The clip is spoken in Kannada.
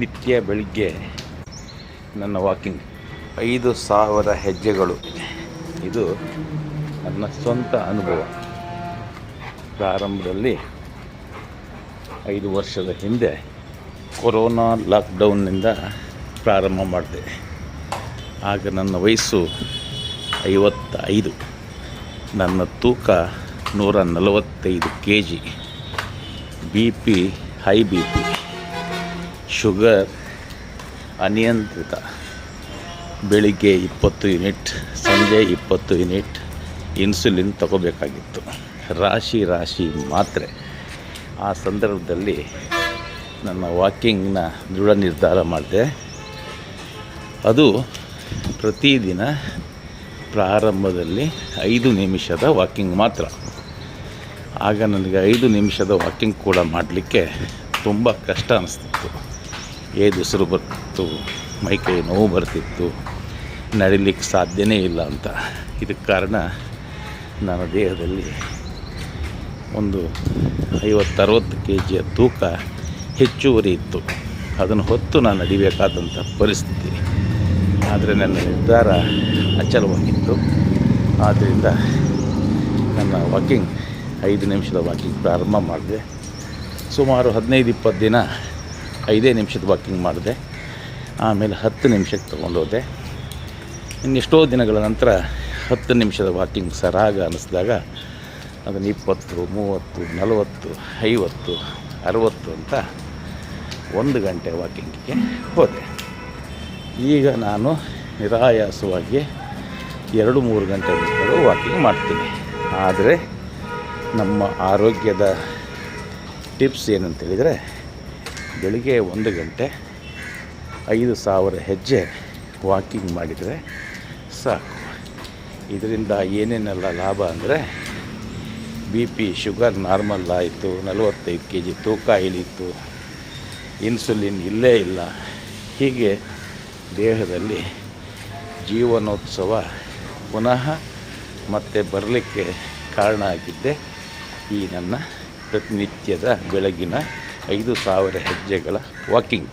ನಿತ್ಯ ಬೆಳಿಗ್ಗೆ ನನ್ನ ವಾಕಿಂಗ್ 5,000 ಹೆಜ್ಜೆಗಳು. ಇದು ನನ್ನ ಸ್ವಂತ ಅನುಭವ. ಪ್ರಾರಂಭದಲ್ಲಿ 5 ವರ್ಷದ ಹಿಂದೆ ಕೊರೋನಾ ಲಾಕ್ಡೌನ್ನಿಂದ ಪ್ರಾರಂಭ ಮಾಡಿದೆ. ಆಗ ನನ್ನ ವಯಸ್ಸು 55, ನನ್ನ ತೂಕ 145 kg, BP high BP, sugar ಅನಿಯಂತ್ರಿತ. ಬೆಳಿಗ್ಗೆ 20 ಯೂನಿಟ್, ಸಂಜೆ 20 ಯೂನಿಟ್ ಇನ್ಸುಲಿನ್ ತಗೋಬೇಕಾಗಿತ್ತು. ರಾಶಿ ಮಾತ್ರೆ. ಆ ಸಂದರ್ಭದಲ್ಲಿ ನನ್ನ ವಾಕಿಂಗ್ನ ದೃಢ ನಿರ್ಧಾರ ಮಾಡಿದೆ. ಅದು ಪ್ರತಿದಿನ ಪ್ರಾರಂಭದಲ್ಲಿ 5 ನಿಮಿಷದ ವಾಕಿಂಗ್ ಮಾತ್ರ. ಆಗ ನನಗೆ 5 ನಿಮಿಷದ ವಾಕಿಂಗ್ ಕೂಡ ಮಾಡಲಿಕ್ಕೆ ತುಂಬ ಕಷ್ಟ ಅನ್ನಿಸ್ತಿತ್ತು. ಉಸಿರು ಬರ್ತಿತ್ತು, ಮೈಕೈ ನೋವು ಬರ್ತಿತ್ತು, ನಡಿಲಿಕ್ಕೆ ಸಾಧ್ಯನೇ ಇಲ್ಲ ಅಂತ. ಇದಕ್ಕೆ ಕಾರಣ ನನ್ನ ದೇಹದಲ್ಲಿ ಒಂದು 50-60 kg ತೂಕ ಹೆಚ್ಚುವರಿ ಇತ್ತು. ಅದನ್ನು ಹೊತ್ತು ನಾನು ನಡಿಬೇಕಾದಂಥ ಪರಿಸ್ಥಿತಿ. ಆದರೆ ನನ್ನ ನಿರ್ಧಾರ ಅಚಲವಾಗಿತ್ತು. ಆದ್ದರಿಂದ ನನ್ನ ವಾಕಿಂಗ್ 5 ನಿಮಿಷದ ವಾಕಿಂಗ್ ಪ್ರಾರಂಭ ಮಾಡಿದೆ. ಸುಮಾರು 15-20 ದಿನ 5 ನಿಮಿಷದ ವಾಕಿಂಗ್ ಮಾಡಿದೆ. ಆಮೇಲೆ 10 ನಿಮಿಷಕ್ಕೆ ತೊಗೊಂಡೋದೆ. ಇನ್ನೆಷ್ಟೋ ದಿನಗಳ ನಂತರ 10 ನಿಮಿಷದ ವಾಕಿಂಗ್ ಸರಾಗ ಅನ್ನಿಸಿದಾಗ ಅದನ್ನು 20, 30, 40, 50, 60 ಅಂತ 1 ಗಂಟೆ ವಾಕಿಂಗಿಗೆ ಹೋದೆ. ಈಗ ನಾನು ನಿರಾಯಾಸವಾಗಿ 2-3 ಗಂಟೆ ವಾಕಿಂಗ್ ಮಾಡ್ತೀನಿ. ಆದರೆ ನಮ್ಮ ಆರೋಗ್ಯದ ಟಿಪ್ಸ್ ಏನಂತೇಳಿದರೆ, ಬೆಳಿಗ್ಗೆ 1 ಗಂಟೆ 5,000 ಹೆಜ್ಜೆ ವಾಕಿಂಗ್ ಮಾಡಿದರೆ ಸಾಕು. ಇದರಿಂದ ಏನೇನೆಲ್ಲ ಲಾಭ ಅಂದರೆ, BP ಶುಗರ್ ನಾರ್ಮಲ್ ಆಯಿತು, 45 kg ತೂಕ ಇಳೀತು, ಇನ್ಸುಲಿನ್ ಇಲ್ಲೇ ಇಲ್ಲ. ಹೀಗೆ ದೇಹದಲ್ಲಿ ಜೀವನೋತ್ಸವ ಪುನಃ ಮತ್ತೆ ಬರಲಿಕ್ಕೆ ಕಾರಣ ಆಗಿದ್ದೆ ಈ ನನ್ನ ಪ್ರತಿನಿತ್ಯದ ಬೆಳಗಿನ 5,000 ಹೆಜ್ಜೆಗಳ ವಾಕಿಂಗ್.